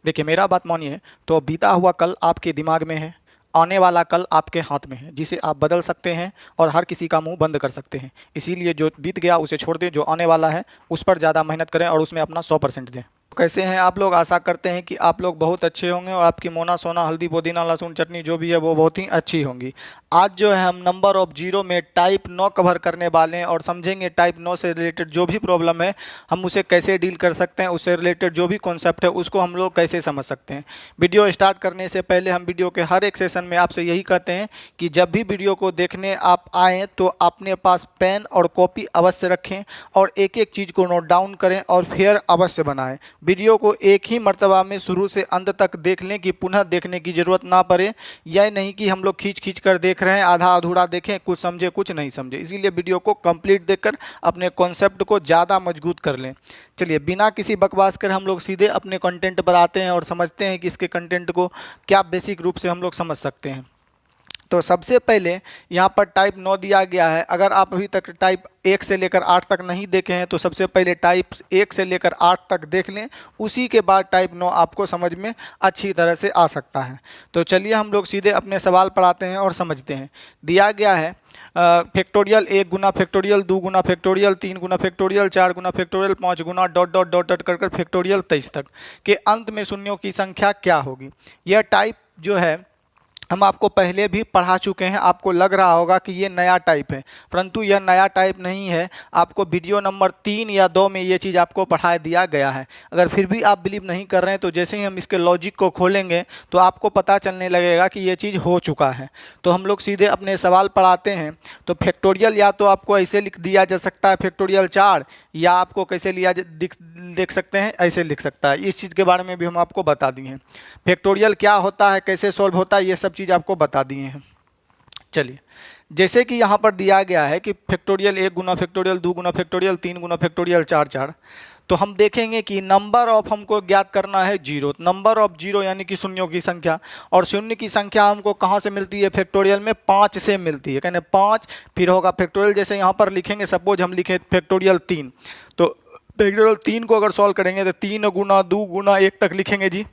देखिए मेरा बात मानिए, तो बीता हुआ कल आपके दिमाग में है, आने वाला कल आपके हाथ में है, जिसे आप बदल सकते हैं और हर किसी का मुंह बंद कर सकते हैं। इसीलिए जो बीत गया उसे छोड़ दें, जो आने वाला है उस पर ज़्यादा मेहनत करें और उसमें अपना 100% दें। कैसे हैं आप लोग? आशा करते हैं कि आप लोग बहुत अच्छे होंगे और आपकी मोना सोना हल्दी पुदीना लहसुन चटनी जो भी है वो बहुत ही अच्छी होंगी। आज जो है हम नंबर ऑफ जीरो में टाइप 9 कवर करने वाले हैं और समझेंगे टाइप 9 से रिलेटेड जो भी प्रॉब्लम है हम उसे कैसे डील कर सकते हैं, उससे रिलेटेड जो भी कॉन्सेप्ट है उसको हम लोग कैसे समझ सकते हैं। वीडियो स्टार्ट करने से पहले हम वीडियो के हर एक सेशन में आपसे यही कहते हैं कि जब भी वीडियो को देखने आप आएँ तो अपने पास पेन और कॉपी अवश्य रखें और एक एक चीज़ को नोट डाउन करें और फिर अवश्य बनाएं। वीडियो को एक ही मर्तबा में शुरू से अंत तक देख लें कि पुनः देखने की ज़रूरत ना पड़े। यह नहीं कि हम लोग खींच खींच कर देख रहे हैं, आधा अधूरा देखें, कुछ समझे कुछ नहीं समझे। इसीलिए वीडियो को कंप्लीट देखकर अपने कॉन्सेप्ट को ज़्यादा मजबूत कर लें। चलिए बिना किसी बकवास कर हम लोग सीधे अपने कंटेंट पर आते हैं और समझते हैं कि इसके कंटेंट को क्या बेसिक रूप से हम लोग समझ सकते हैं। तो सबसे पहले यहाँ पर टाइप 9 दिया गया है। अगर आप अभी तक टाइप 1 से लेकर 8 तक नहीं देखे हैं तो सबसे पहले टाइप 1 से लेकर 8 तक देख लें, उसी के बाद टाइप 9 आपको समझ में अच्छी तरह से आ सकता है। तो चलिए हम लोग सीधे अपने सवाल पर आते हैं और समझते हैं। दिया गया है फैक्टोरियल 1 गुना फैक्टोरियल 2 गुना फैक्टोरियल 3 गुना फैक्टोरियल 4 गुना फैक्टोरियल 5 गुना डॉट डॉट डॉट डॉट कर फैक्टोरियल 23 तक के अंत में शून्यों की संख्या क्या होगी। यह टाइप जो है हम आपको पहले भी पढ़ा चुके हैं। आपको लग रहा होगा कि ये नया टाइप है, परंतु यह नया टाइप नहीं है। आपको वीडियो नंबर 3 या 2 में ये चीज़ आपको पढ़ा दिया गया है। अगर फिर भी आप बिलीव नहीं कर रहे हैं तो जैसे ही हम इसके लॉजिक को खोलेंगे तो आपको पता चलने लगेगा कि ये चीज़ हो चुका है। तो हम लोग सीधे अपने सवाल पर आते हैं। तो फैक्टोरियल या तो आपको ऐसे लिख दिया जा सकता है फैक्टोरियल 4, या आपको कैसे देख सकते हैं, ऐसे लिख सकता है। इस चीज़ के बारे में भी हम आपको बता दिए हैं। फैक्टोरियल क्या होता है, कैसे सॉल्व होता है, ये सब चीज़ आपको बता दिए हैं। चलिए जैसे कि यहाँ पर दिया गया है कि फैक्टोरियल 1 गुना फैक्टोरियल 2 गुना फैक्टोरियल 3 गुना फैक्टोरियल 4 तो हम देखेंगे कि नंबर ऑफ हमको ज्ञात करना है जीरो। नंबर ऑफ जीरो यानी कि शून्यों की संख्या, और शून्य की संख्या हमको कहाँ से मिलती है? फैक्टोरियल में 5 से मिलती है। कहने 5 फिर होगा फैक्टोरियल, जैसे यहाँ पर लिखेंगे, सपोज हम लिखें फैक्टोरियल 3, तो फैक्टोरियल 3 को अगर सॉल्व करेंगे तो 3 गुना 2 गुना 1 तक लिखेंगे जी।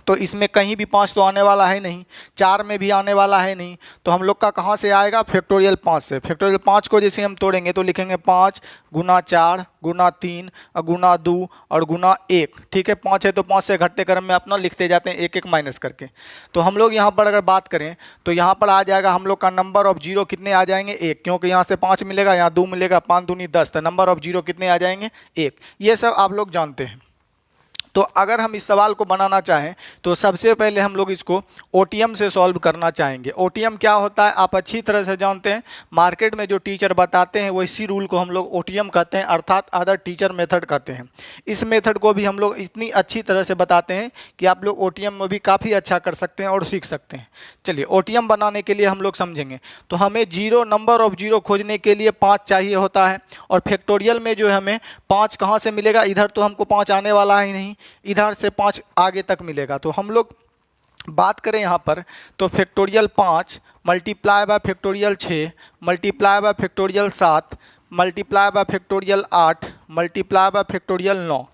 तो इसमें कहीं भी 5 तो आने वाला है नहीं, 4 में भी आने वाला है नहीं, तो हम लोग का कहाँ से आएगा? फैक्टोरियल 5 से। फैक्टोरियल 5 को जैसे हम तोड़ेंगे तो लिखेंगे 5 गुना 4 गुना 3 और गुना 2 और गुना 1। ठीक है, 5 है तो 5 से घटते क्रम में अपना लिखते जाते हैं एक एक माइनस करके। तो हम लोग यहाँ पर अगर बात करें तो यहाँ पर आ जाएगा हम लोग का नंबर ऑफ जीरो कितने आ जाएंगे? 1, क्योंकि यहाँ से 5 मिलेगा, यहाँ 2 मिलेगा, 5 दूनी 10, तो नंबर ऑफ जीरो कितने आ जाएंगे? 1। ये सब आप लोग जानते हैं। तो अगर हम इस सवाल को बनाना चाहें तो सबसे पहले हम लोग इसको ओटीएम से सॉल्व करना चाहेंगे। ओटीएम क्या होता है आप अच्छी तरह से जानते हैं। मार्केट में जो टीचर बताते हैं वो इसी रूल को हम लोग ओटीएम कहते हैं, अर्थात अदर टीचर मेथड कहते हैं। इस मेथड को भी हम लोग इतनी अच्छी तरह से बताते हैं कि आप लोग ओटीएम में भी काफ़ी अच्छा कर सकते हैं और सीख सकते हैं। चलिए ओटीएम बनाने के लिए हम लोग समझेंगे। तो हमें जीरो, नंबर ऑफ जीरो खोजने के लिए 5 चाहिए होता है, और फैक्टोरियल में जो है हमें 5 कहाँ से मिलेगा? इधर तो हमको 5 आने वाला ही नहीं, इधर से 5 आगे तक मिलेगा। तो हम लोग बात करें यहाँ पर तो factorial 5 multiply by factorial 6 multiply by factorial 7 multiply by factorial 8 multiply by factorial 9।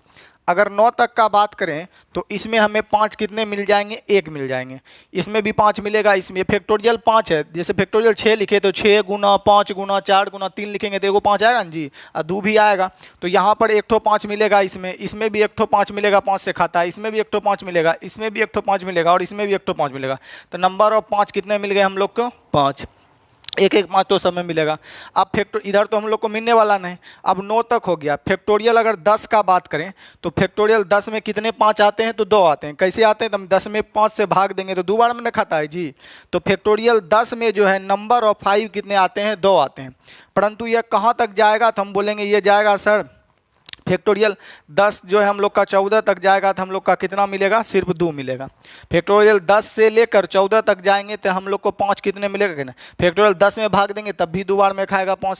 अगर 9 तक का बात करें तो इसमें हमें 5 कितने मिल जाएंगे? 1 मिल जाएंगे। इसमें भी 5 मिलेगा। इसमें फैक्टोरियल 5 है, जैसे फैक्टोरियल 6 लिखे तो 6 गुना 5 गुना 4 गुना 3 लिखेंगे तो एगो 5 आएगा ना जी, और 2 भी आएगा। तो यहाँ पर एक ठो 5 मिलेगा, इसमें भी एक ठो 5 मिलेगा, 5 से खाता है, इसमें भी एक ठो 5 मिलेगा, इसमें भी एक ठो 5 मिलेगा, और इसमें भी एक ठो 5 मिलेगा। तो नंबर ऑफ 5 कितने मिल गए हम लोग को? 5। एक एक 5 तो सब में मिलेगा। अब इधर तो हम लोग को मिलने वाला नहीं। अब 9 तक हो गया। फैक्टोरियल अगर 10 का बात करें तो फैक्टोरियल 10 में कितने 5 आते हैं? तो 2 आते हैं। कैसे आते हैं? तो हम 10 में 5 से भाग देंगे तो 2 बार में न खाता है जी। तो फैक्टोरियल 10 में जो है नंबर ऑफ 5 कितने आते हैं? 2 आते हैं। परंतु यह कहाँ तक जाएगा? तो हम बोलेंगे ये जाएगा सर फैक्टोरियल 10 जो है हम लोग का 14 तक जाएगा, तो हम लोग का कितना मिलेगा? सिर्फ 2 मिलेगा। फैक्टोरियल 10 से लेकर 14 तक जाएंगे तो हम लोग को 5 कितने मिलेगा? कि ना फैक्टोरियल 10 में भाग देंगे तब भी 2 बार में खाएगा, 5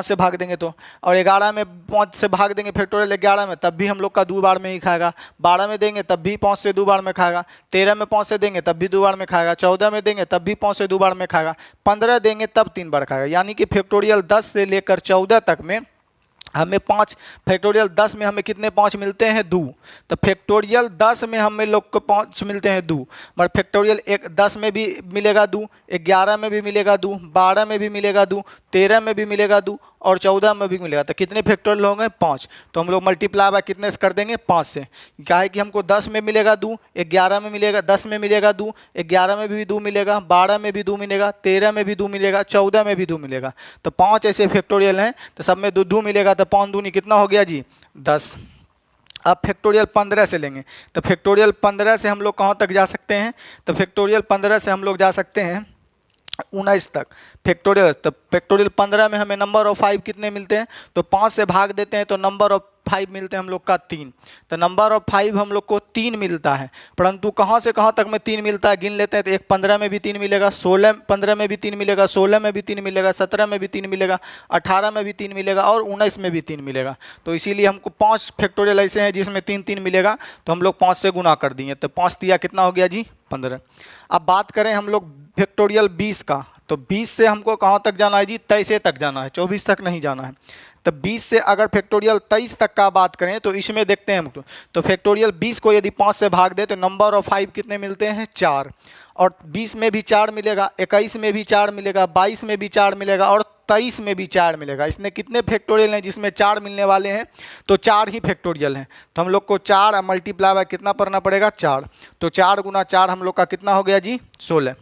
से भाग देंगे तो, और 11 में 5 से भाग देंगे फैक्टोरियल 11 में तब भी हम लोग का 2 बार में ही खाएगा, 12 में देंगे तब भी 5 से 2 बार में खाएगा, 13 में 5 से देंगे तब भी 2 बार में खाएगा, 14 में देंगे तब भी 5 से 2 बार में खाएगा, 15 देंगे तब 3 बार खाएगा। यानी कि फैक्टोरियल 10 से लेकर 14 तक में हमें 5 फैक्टोरियल 10 में हमें कितने 5 मिलते हैं 2। तो फैक्टोरियल 10 में हमें लोग को 5 मिलते हैं 2, बट फैक्टोरियल 10 में भी मिलेगा 2, 11 में भी मिलेगा 2, 12 में भी मिलेगा 2, 13 में भी मिलेगा 2 और 14 में भी मिलेगा। तो कितने फैक्टोरियल होंगे 5। तो हम लोग मल्टीप्लाई बाय कितने से कर देंगे 5 से। क्या है कि हमको 10 में मिलेगा 2, 11 में मिलेगा, 10 में मिलेगा 2, 11 में भी 2 मिलेगा, 12 में भी 2 मिलेगा, 13 में भी 2 मिलेगा, 14 में भी 2 मिलेगा। तो 5 ऐसे फैक्टोरियल हैं, तो सब में 2 2 मिलेगा। तो 5 दूनी कितना हो गया जी 10। अब फैक्टोरियल 15 से लेंगे। तो फैक्टोरियल 15 से हम लोग कहाँ तक जा सकते हैं? तो फैक्टोरियल 15 से हम लोग जा सकते हैं 19 तक फैक्टोरियल। तो फैक्टोरियल 15 में हमें नंबर ऑफ 5 कितने मिलते हैं? तो 5 से भाग देते हैं तो नंबर ऑफ 5 मिलते हैं हम लोग का 3। तो नंबर ऑफ 5 हम लोग को 3 मिलता है, परंतु कहाँ से कहाँ तक में 3 मिलता है गिन लेते हैं। तो एक 15 में भी 3 मिलेगा, 15 में भी 3 मिलेगा, 16 में भी 3 मिलेगा, 17 में भी 3 मिलेगा, 18 में भी 3 मिलेगा और 19 में भी 3 मिलेगा। तो इसीलिए हमको 5 फैक्टोरियल ऐसे हैं जिसमें 3 3 मिलेगा, तो हम लोग 5 से गुना कर दिए। तो 5 दिया कितना हो गया जी 15। अब बात करें हम लोग फैक्टोरियल 20 का। तो 20 से हमको कहाँ तक जाना है जी 23 तक जाना है, 24 तक नहीं जाना है। तो 20 से अगर फैक्टोरियल 23 तक का बात करें तो इसमें देखते हैं हम। तो फैक्टोरियल 20 को यदि 5 से भाग दे तो नंबर ऑफ 5 कितने मिलते हैं 4। और 20 में भी 4 मिलेगा, 21 में भी 4 मिलेगा, 22 में भी 4 मिलेगा और 23 में भी 4 मिलेगा। इसमें कितने फैक्टोरियल हैं जिसमें 4 मिलने वाले हैं? तो 4 ही फैक्टोरियल हैं। तो हम लोग को 4 मल्टीप्लाई बाय कितना करना पड़ेगा 4। तो 4 गुना 4 हम लोग का कितना हो गया जी 16।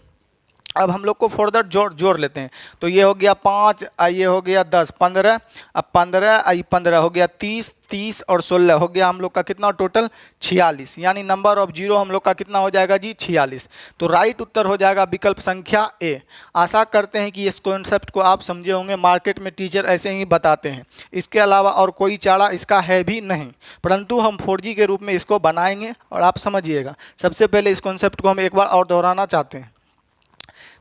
अब हम लोग को फर्दर जोड़ लेते हैं। तो ये हो गया 5, ये हो गया 10, 15, अब 15 15 हो गया 30, 30 और 16 हो गया हम लोग का कितना टोटल 46। यानी नंबर ऑफ जीरो हम लोग का कितना हो जाएगा जी 46। तो राइट उत्तर हो जाएगा विकल्प संख्या ए। आशा करते हैं कि इस कॉन्सेप्ट को आप समझे होंगे। मार्केट में टीचर ऐसे ही बताते हैं, इसके अलावा और कोई चारा इसका है भी नहीं, परंतु हम 4G के रूप में इसको बनाएंगे और आप समझिएगा। सबसे पहले इस कॉन्सेप्ट को हम एक बार और दोहराना चाहते हैं।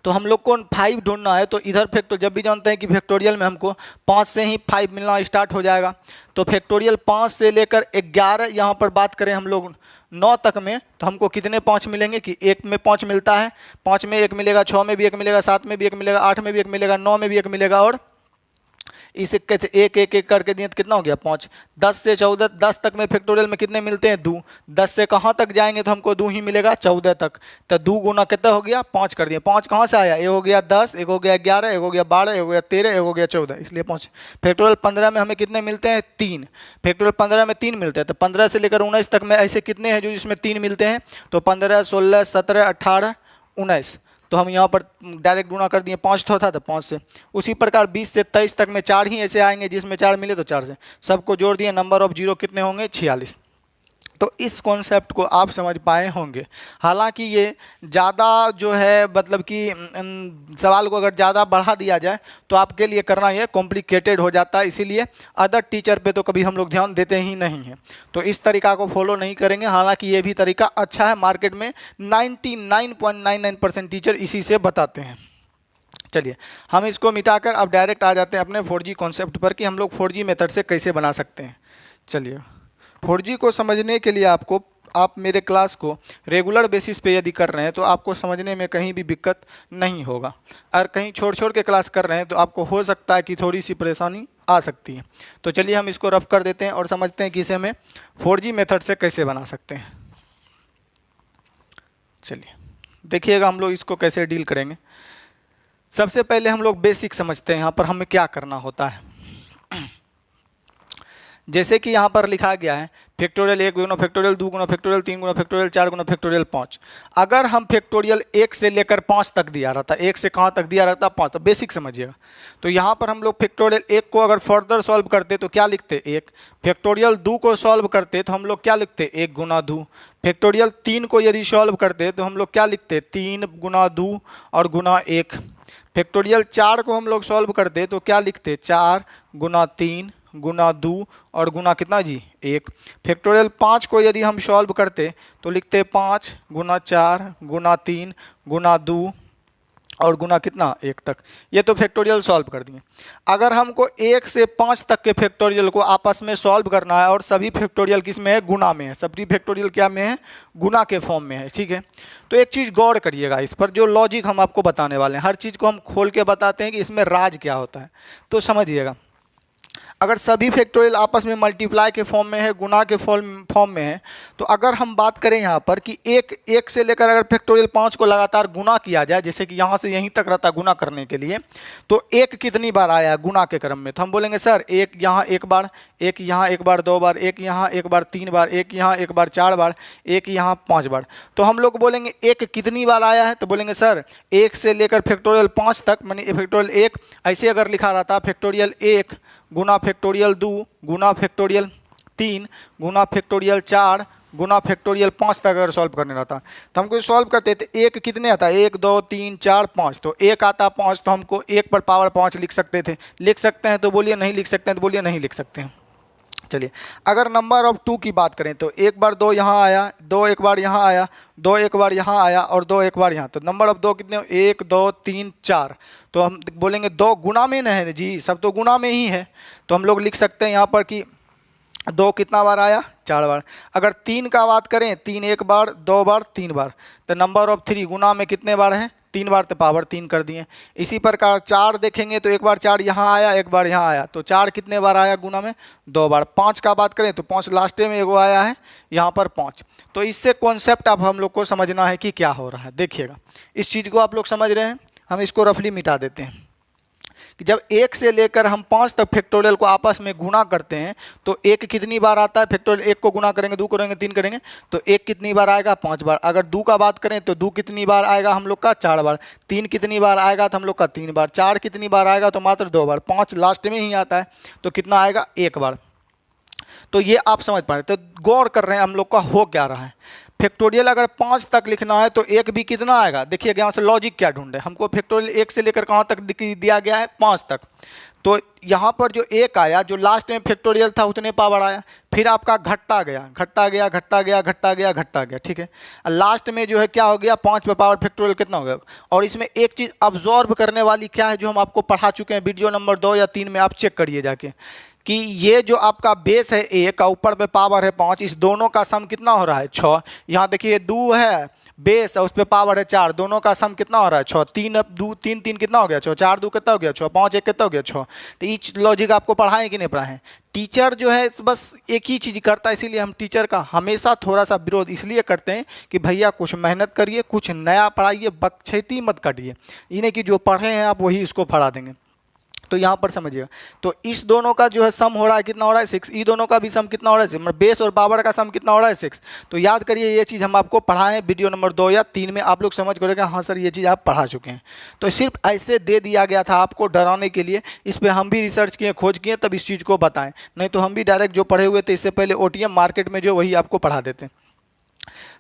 तो हम लोग को 5 ढूंढना है। तो इधर जब भी जानते हैं कि फैक्टोरियल में हमको 5 से ही 5 मिलना स्टार्ट हो जाएगा। तो फैक्टोरियल 5 से लेकर 11 यहाँ पर बात करें हम लोग 9 तक में, तो हमको कितने 5 मिलेंगे कि 1 में 5 मिलता है, 5 में 1 मिलेगा, 6 में भी 1 मिलेगा, 7 में भी 1 मिलेगा, 8 में भी 1 मिलेगा, 9 में भी 1 मिलेगा और इस कैसे एक एक एक करके दिए तो कितना हो गया 5। 10 से 14, 10 तक में फैक्टोरियल में कितने मिलते हैं 2। 10 से कहाँ तक जाएंगे तो हमको 2 ही मिलेगा 14 तक। तो 2 गुना कितना हो गया 5 कर दिया। 5 कहाँ से आया? एक हो गया 10, एक हो गया 11, एक हो गया 12, एक हो गया 13, एक हो गया 14, इसलिए 5। फैक्टोरियल 15 में हमें कितने मिलते हैं 3। फैक्टोरियल 15 में 3 मिलते हैं। तो 15 से लेकर 19 तक में ऐसे कितने हैं जो इसमें 3 मिलते हैं? तो 15, 16, 17, 18, 19। तो हम यहाँ पर डायरेक्ट गुना कर दिए, 5 था तो 5 से। उसी प्रकार 20 से 23 तक में 4 ही ऐसे आएंगे जिसमें 4 मिले, तो 4 से सबको जोड़ दिए, नंबर ऑफ जीरो कितने होंगे 46। तो इस कॉन्सेप्ट को आप समझ पाए होंगे। हालांकि ये ज़्यादा जो है मतलब कि सवाल को अगर ज़्यादा बढ़ा दिया जाए तो आपके लिए करना ये कॉम्प्लिकेटेड हो जाता है, इसीलिए अदर टीचर पे तो कभी हम लोग ध्यान देते ही नहीं हैं। तो इस तरीका को फॉलो नहीं करेंगे। हालांकि ये भी तरीका अच्छा है, मार्केट में 99.99% टीचर इसी से बताते हैं। चलिए हम इसको मिटाकर अब डायरेक्ट आ जाते हैं अपने 4G कॉन्सेप्ट पर कि हम लोग 4G मेथड से कैसे बना सकते हैं। चलिए 4G को समझने के लिए आप मेरे क्लास को रेगुलर बेसिस पे यदि कर रहे हैं तो आपको समझने में कहीं भी दिक्कत नहीं होगा। और कहीं छोड़ के क्लास कर रहे हैं तो आपको हो सकता है कि थोड़ी सी परेशानी आ सकती है। तो चलिए हम इसको रफ कर देते हैं और समझते हैं कि इसे हमें 4G मेथड से कैसे बना सकते हैं। चलिए देखिएगा हम लोग इसको कैसे डील करेंगे। सबसे पहले हम लोग बेसिक समझते हैं यहाँ पर हमें क्या करना होता है। जैसे कि यहाँ पर लिखा गया है फैक्टोरियल 1 गुना फैक्टोरियल 2 गुना फैक्टोरियल 3 गुना फैक्टोरियल 4 गुना फैक्टोरियल 5। अगर हम फैक्टोरियल 1 से लेकर 5 तक दिया रहता, 1 से कहाँ तक दिया रहता 5, तो बेसिक समझिएगा। तो यहाँ पर हम लोग फैक्टोरियल 1 को अगर फर्दर सॉल्व करते तो क्या लिखते 1। फैक्टोरियल 2 को सॉल्व करते तो हम लोग क्या लिखते 1 गुना 2। फैक्टोरियल 3 को यदि सॉल्व करते तो हम लोग क्या लिखते 3 गुना 2 और गुना 1। फैक्टोरियल 4 को हम लोग सॉल्व करते तो क्या लिखते 4 गुना 3 गुना 2 और गुना कितना जी 1। फैक्टोरियल 5 को यदि हम सॉल्व करते तो लिखते 5 गुना 4 गुना 3 गुना 2 और गुना कितना 1 तक। ये तो फैक्टोरियल सॉल्व कर दिए। अगर हमको 1 से 5 तक के फैक्टोरियल को आपस में सॉल्व करना है और सभी फैक्टोरियल किस में है गुना में है, सभी फैक्टोरियल क्या में है गुना के फॉर्म में है, ठीक है। तो एक चीज़ गौर करिएगा इस पर, जो लॉजिक हम आपको बताने वाले हैं हर चीज़ को हम खोल के बताते हैं कि इसमें राज क्या होता है, तो समझिएगा। अगर सभी फैक्टोरियल आपस में मल्टीप्लाई के फॉर्म में है, गुना के फॉर्म में है, तो अगर हम बात करें यहाँ पर कि एक से लेकर अगर फैक्टोरियल 5 को लगातार गुना किया जाए, जैसे कि यहाँ से यहीं तक रहता गुना करने के लिए, तो एक कितनी बार आया गुना के क्रम में, तो हम बोलेंगे सर एक यहाँ एक बार, एक यहाँ एक बार 2 बार, एक यहाँ एक बार 3 बार, एक यहाँ एक बार 4 बार, एक यहाँ 5 बार। तो हम लोग बोलेंगे एक कितनी बार आया है, तो बोलेंगे सर 1 से लेकर फैक्टोरियल 5 तक, मानी फैक्टोरियल 1, ऐसे अगर लिखा रहता फैक्टोरियल 1 गुना फैक्टोरियल 2 गुना फैक्टोरियल 3 गुना फैक्टोरियल 4 गुना फैक्टोरियल 5 तक अगर सॉल्व करने रहता, तो हमको सॉल्व करते थे एक कितने आता है 1 2 3 4 5, तो एक आता 5, तो हमको 1 पर पावर 5 लिख सकते थे। लिख सकते हैं तो बोलिए, नहीं लिख सकते हैं तो बोलिए नहीं लिख सकते हैं। चलिए अगर नंबर ऑफ 2 की बात करें तो एक बार 2 यहाँ आया, 2 एक बार यहाँ आया, 2 एक बार यहाँ आया और 2 एक बार यहाँ, तो नंबर ऑफ 2 कितने 1 2 3 4, तो हम बोलेंगे 2 गुना में न है जी, सब तो गुना में ही है, तो हम लोग लिख सकते हैं यहाँ पर कि 2 कितना बार आया 4 बार। अगर 3 का बात करें 3 एक बार 2 बार 3 बार, तो नंबर ऑफ 3 गुना में कितने बार है 3 बार, तो पावर 3 कर दिए। इसी प्रकार 4 देखेंगे तो एक बार 4 यहाँ आया एक बार यहाँ आया, तो 4 कितने बार आया गुना में 2 बार। 5 का बात करें तो 5 लास्ट में एगो आया है यहाँ पर 5। तो इससे कॉन्सेप्ट अब हम लोग को समझना है कि क्या हो रहा है। देखिएगा इस चीज़ को आप लोग समझ रहे हैं, हम इसको रफली मिटा देते हैं कि जब 1 से लेकर हम 5 तक फैक्टोरियल को आपस में गुना करते हैं तो 1 कितनी बार आता है फैक्टोरियल, 1 को गुना करेंगे 2 करेंगे 3 करेंगे तो 1 कितनी बार आएगा 5 बार। अगर 2 का बात करें तो 2 कितनी बार आएगा हम लोग का 4 बार, 3 कितनी बार आएगा तो हम लोग का 3 बार, 4 कितनी बार आएगा तो मात्र 2 बार, 5 लास्ट में ही आता है तो कितना आएगा 1 बार। तो ये आप समझ पा रहे, तो गौर कर रहे हैं हम लोग का हो क्या रहा है। फैक्टोरियल अगर 5 तक लिखना है तो 1 भी कितना आएगा, देखिए यहाँ से लॉजिक क्या ढूंढे, हमको फैक्टोरियल 1 से लेकर कहाँ तक दिया गया है 5 तक, तो यहाँ पर जो 1 आया जो लास्ट में फैक्टोरियल था उतने पावर आया, फिर आपका घटता गया घटता गया घटता गया घटता गया घटता गया, ठीक है। लास्ट में जो है क्या हो गया 5 पे पावर फैक्टोरियल कितना हो गया। और इसमें एक चीज़ ऑब्जॉर्व करने वाली क्या है जो हम आपको पढ़ा चुके हैं वीडियो नंबर 2 या 3 में, आप चेक करिए जाके कि ये जो आपका बेस है 1 ऊपर पे पावर है 5, इस दोनों का सम कितना हो रहा है 6। यहाँ देखिए 2 है बेस और उस पर पावर है 4, दोनों का सम कितना हो रहा है 6। 3 अब 2 3 3 कितना हो गया 6, 4 2 कितना हो गया 6, 5 1 कितना हो गया 6। तो ये लॉजिक आपको पढ़ाएं कि नहीं पढ़ाएं। टीचर जो है बस एक ही चीज़ करता है, इसीलिए हम टीचर का हमेशा थोड़ा सा विरोध इसलिए करते हैं कि भैया कुछ मेहनत करिए, कुछ नया पढ़ाइए, बकछैती मत काटिए, इन्हें कि जो पढ़े हैं आप वही इसको पढ़ा देंगे। तो यहाँ पर समझिएगा, तो इस दोनों का जो है सम हो रहा है कितना हो रहा है 6, ई दोनों का भी सम कितना हो रहा है 6, मतलब बेस और पावर का सम कितना हो रहा है 6। तो याद करिए ये चीज़ हम आपको पढ़ाएं वीडियो नंबर 2 या 3 में, आप लोग समझ करेंगे हाँ सर ये चीज़ आप पढ़ा चुके हैं। तो सिर्फ ऐसे दे दिया गया था आपको डराने के लिए, इस पर हम भी रिसर्च किए खोज किए तब इस चीज़ को बताएं, नहीं तो हम भी डायरेक्ट जो पढ़े हुए थे इससे पहले OTM मार्केट में जो वही आपको पढ़ा देते हैं।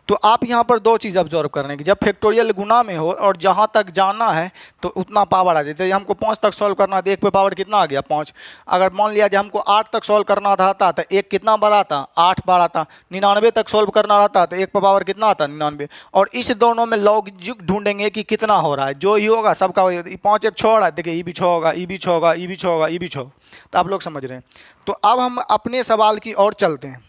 तो आप यहाँ पर 2 चीज़ ऑब्जर्व करने की, जब फैक्टोरियल गुना में हो और जहाँ तक जाना है तो उतना पावर आ जाता है। हमको 5 तक सॉल्व करना है तो 1 पे पावर कितना आ गया 5। अगर मान लिया जाए हमको 8 तक सॉल्व करना रहता तो 1 कितना बार आता 8 बार आता। 99 तक सॉल्व करना रहता तो 1 पे पावर कितना आता 99। और इस दोनों में लॉजिक ढूंढेंगे कि कितना हो रहा है, जो ही होगा सबका 5 1 6 हो रहा है, देखिए ई भी 6 होगा, ई भी 6 होगा, ई भी 6 होगा, ई भी 6। तो आप लोग समझ रहे हैं। तो अब हम अपने सवाल की ओर चलते हैं।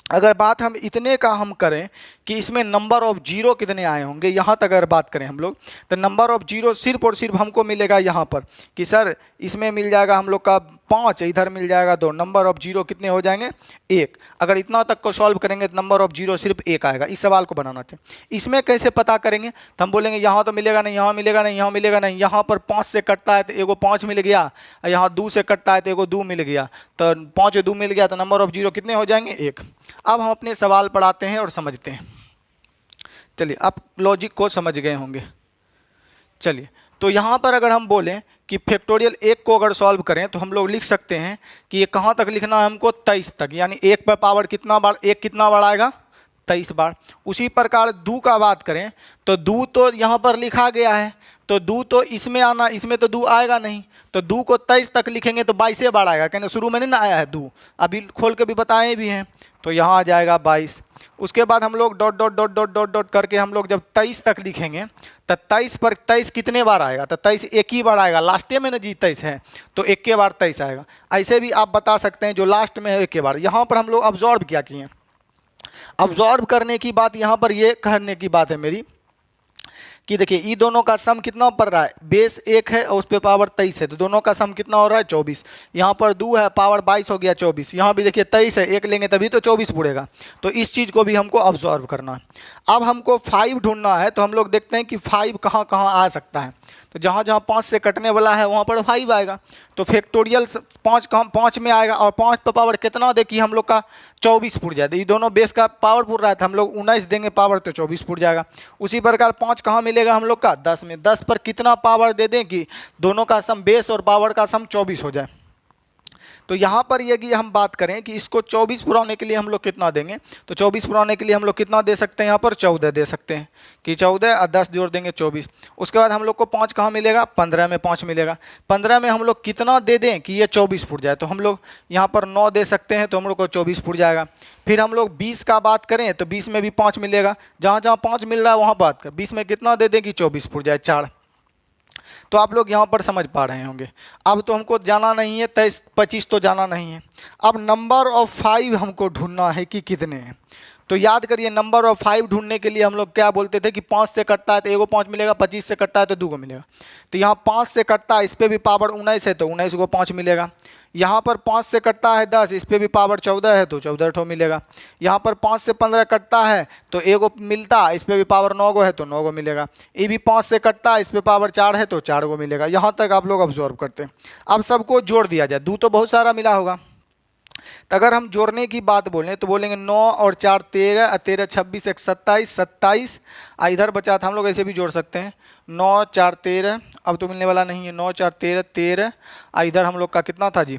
अगर बात हम इतने का हम करें कि इसमें नंबर ऑफ जीरो कितने आए होंगे, यहाँ तक अगर बात करें हम लोग, तो नंबर ऑफ जीरो सिर्फ और सिर्फ हमको मिलेगा यहाँ पर कि सर इसमें मिल जाएगा हम लोग का 5, इधर मिल जाएगा 2, नंबर ऑफ जीरो कितने हो जाएंगे 1। अगर इतना तक को सॉल्व करेंगे तो नंबर ऑफ जीरो सिर्फ 1 आएगा। इस सवाल को बनाना चाहिए। इसमें कैसे पता करेंगे, तो हम बोलेंगे यहाँ तो मिलेगा नहीं, यहाँ मिलेगा नहीं, यहाँ मिलेगा नहीं, यहाँ पर 5 से कटता है तो एगो 5 मिल गया, यहाँ 2 से कटता है तो एगो 2 मिल गया, तो 5 2 मिल गया तो नंबर ऑफ जीरो कितने हो जाएंगे 1। अब हम अपने सवाल पढ़ाते हैं और समझते हैं। चलिए आप लॉजिक को समझ गए होंगे। चलिए तो यहाँ पर अगर हम बोलें कि फैक्टोरियल 1 को अगर सॉल्व करें तो हम लोग लिख सकते हैं कि ये कहाँ तक लिखना है हमको 23 तक, यानी 1 पर पावर कितना बार 1 कितना बार आएगा 23 बार। उसी प्रकार 2 का बात करें तो 2 तो यहाँ पर लिखा गया है, तो 2 तो इसमें आना, इसमें तो 2 आएगा नहीं, तो 2 को 23 तक लिखेंगे तो 22 बार आएगा, कहने शुरू में नहीं ना आया है 2, अभी खोल के भी बताए भी हैं, तो यहाँ आ जाएगा 22। उसके बाद हम लोग dot dot dot dot dot dot करके हम लोग जब 23 तक लिखेंगे तो 23 पर 23 कितने बार आएगा, तो 23 एक ही बार आएगा, लास्टे में ना जी 23 है तो 1 के बार 23 आएगा। ऐसे भी आप बता सकते हैं जो लास्ट में है 1 के बार। यहाँ पर हम लोग ऑब्जॉर्व क्या किए हैं, ऑब्जॉर्व करने की बात यहाँ पर ये कहने की बात है मेरी कि देखिए ये दोनों का सम कितना पड़ रहा है, बेस 1 है और उस पर पावर 23 है, तो दोनों का सम कितना हो रहा है 24। यहाँ पर 2 है, पावर 22 हो गया 24। यहाँ भी देखिए 23 है, 1 लेंगे तभी तो 24 पूरेगा। तो इस चीज़ को भी हमको ऑब्जर्व करना है। अब हमको 5 ढूंढना है, तो हम लोग देखते हैं कि 5 कहाँ कहाँ आ सकता है। तो जहाँ जहाँ 5 से कटने वाला है वहाँ पर 5 आएगा। तो फैक्टोरियल 5 कहाँ 5 में आएगा, और 5 पर पावर कितना दे कि हम लोग का 24 फुट जाए। ये दोनों बेस का पावर पूर रहा था, हम लोग 19 देंगे पावर तो 24 फुट जाएगा। उसी प्रकार 5 कहाँ मिलेगा हम लोग का 10 में, 10 पर कितना पावर दे दें कि दोनों का सम बेस और पावर का सम 24 हो जाए। तो यहाँ पर यदि हम बात करें कि इसको 24 पुराने के लिए हम लोग कितना देंगे, तो 24 पुराने के लिए हम लोग कितना दे सकते हैं, यहाँ पर 14 दे सकते हैं कि 14 और 10 जोड़ देंगे 24। उसके बाद हम लोग को 5 कहाँ मिलेगा, 15 में 5 मिलेगा। 15 में हम लोग कितना दे दें कि ये 24 फुट जाए, तो हम लोग यहाँ पर 9 दे सकते हैं, तो हम लोग को 24 फुट जाएगा। फिर हम लोग 20 का बात करें तो 20 में भी 5 मिलेगा, जहाँ जहाँ 5 मिल रहा है वहाँ बात कर, 20 में कितना दे दें कि 24 फुट जाए 4। तो आप लोग यहाँ पर समझ पा रहे होंगे। अब तो हमको जाना नहीं है 23 25 तो जाना नहीं है। अब नंबर ऑफ 5 हमको ढूंढना है कि कितने हैं। तो याद करिए नंबर ऑफ 5 ढूंढने के लिए हम लोग क्या बोलते थे कि 5 से कटता है तो एगो 5 मिलेगा, 25 से कटता है तो 2 को मिलेगा। तो यहाँ 5 से कटता है, इस पर भी पावर 19 है तो 19 को 5 मिलेगा। यहाँ पर 5 से कटता है 10, इस पर भी पावर 14 है तो 14 ठो मिलेगा। यहाँ पर 5 से 15 कटता है तो एगो मिलता है, इस पर भी पावर 9 गो है तो 9 गो मिलेगा। ये भी 5 से कटता है, इस पर पावर 4 है तो 4 गो मिलेगा। यहाँ तक आप लोग ऑब्जर्व करते हैं। अब सबको जोड़ दिया जाए, 2 तो बहुत सारा मिला होगा, तो अगर हम जोड़ने की बात बोलें तो बोलेंगे 9 और 4 13, 13 26 1 27, 27 इधर बचा था, हम लोग ऐसे भी जोड़ सकते हैं 9 4 13, अब तो मिलने वाला नहीं है, 9 4 13 13, इधर हम लोग का कितना था जी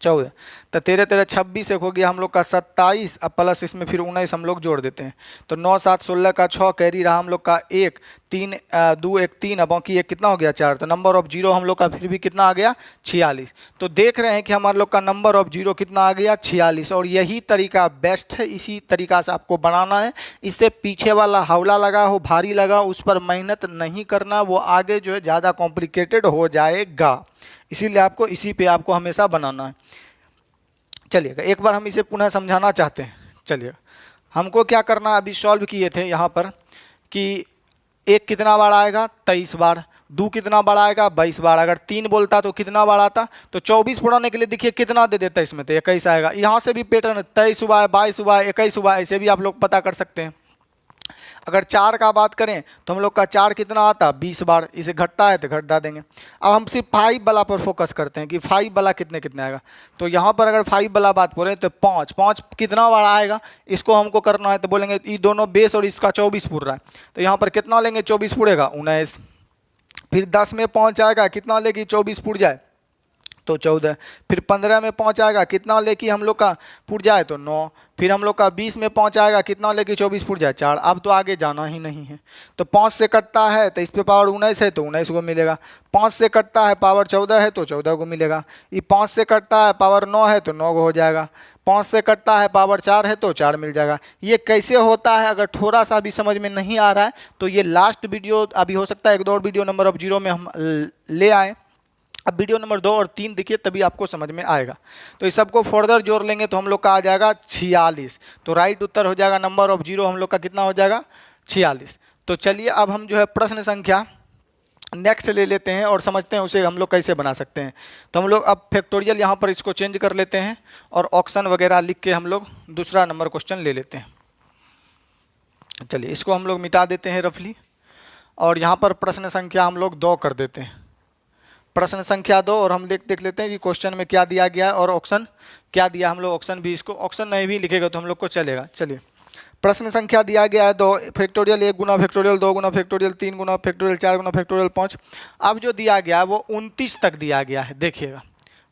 14, तो 13 13 26 एक हो गया हम लोग का 27, अब प्लस इसमें फिर 19 हम लोग जोड़ देते हैं, तो 9 7 16 का 6 कैरी रहा हम लोग का 1 3 2 1 3, अब बाकी एक कितना हो गया 4, तो नंबर ऑफ जीरो हम लोग का फिर भी कितना आ गया 46। तो देख रहे हैं कि हमारे लोग का नंबर ऑफ जीरो कितना आ गया 46, और यही तरीका बेस्ट है, इसी तरीका से आपको बनाना है। इससे पीछे वाला हौला लगा हो, भारी लगा, उस पर मेहनत नहीं करना, वो आगे जो है ज़्यादा कॉम्प्लिकेटेड हो जाएगा। इसीलिए आपको इसी पे आपको हमेशा बनाना है। चलिएगा एक बार हम इसे पुनः समझाना चाहते हैं। चलिए हमको क्या करना, अभी सॉल्व किए थे यहाँ पर कि 1 कितना बार आएगा 23 बार, 2 कितना बार आएगा 22 बार, अगर 3 बोलता तो कितना बार आता, तो 24 पुराने के लिए देखिए कितना दे देता है इसमें, तो 21 आएगा। यहाँ से भी पैटर्न 23 हुआ है, 22 हुआ है, 21 हुआ है, ऐसे भी आप लोग पता कर सकते हैं। अगर 4 का बात करें तो हम लोग का 4 कितना आता 20 बार, इसे घटता है तो घटा देंगे। अब हम सिर्फ 5 वाला पर फोकस करते हैं कि 5 वाला कितने कितने आएगा। तो यहाँ पर अगर 5 वाला बात बोलें तो 5 कितना बार आएगा, इसको हमको करना है, तो बोलेंगे ये दोनों बेस और इसका 24 पूर रहा है, तो यहाँ पर कितना लेंगे 24 पूरेगा 19। फिर 10 में 5 आएगा, कितना लेगी 24 पूर जाए तो 14। फिर 15 में 5 आएगा, कितना लेके हम लोग का फुट जाए तो 9। फिर हम लोग का 20 में 5 आएगा, कितना लेके 24 फुट जाए 4। अब तो आगे जाना ही नहीं है। तो 5 से कटता है तो इस पे पावर 19 है तो 19 को मिलेगा। 5 से कटता है पावर 14 है तो 14 को मिलेगा। ये 5 से कटता है पावर 9 है तो 9 को हो जाएगा। 5 से कटता है पावर 4 है तो 4 मिल जाएगा। ये कैसे होता है, अगर थोड़ा सा भी समझ में नहीं आ रहा है तो ये लास्ट वीडियो अभी हो सकता है 1 2 वीडियो नंबर ऑफ जीरो में हम ले आएँ। अब वीडियो नंबर 2 और 3 देखिए तभी आपको समझ में आएगा। तो इस सबको फर्दर जोड़ लेंगे तो हम लोग का आ जाएगा 46। तो राइट उत्तर हो जाएगा नंबर ऑफ जीरो हम लोग का कितना हो जाएगा 46। तो चलिए अब हम जो है प्रश्न संख्या नेक्स्ट ले लेते हैं और समझते हैं उसे हम लोग कैसे बना सकते हैं। तो हम लोग अब फैक्टोरियल यहाँ पर इसको चेंज कर लेते हैं और ऑप्शन वगैरह लिख के हम लोग दूसरा नंबर क्वेश्चन ले लेते हैं। चलिए इसको हम लोग मिटा देते हैं रफली, और यहाँ पर प्रश्न संख्या हम लोग 2 कर देते हैं। प्रश्न संख्या 2, और हम देख लेते हैं कि क्वेश्चन में क्या दिया गया है और ऑप्शन क्या दिया। हम लोग ऑप्शन भी, इसको ऑप्शन नहीं भी लिखेगा तो हम लोग को चलेगा। चलिए प्रश्न संख्या दिया गया है 2 फैक्टोरियल 1 गुना फैक्टोरियल 2 गुना फैक्टोरियल 3 गुना फैक्टोरियल 4 गुना फैक्टोरियल 5। अब जो दिया गया है वो 29 तक दिया गया है। देखिएगा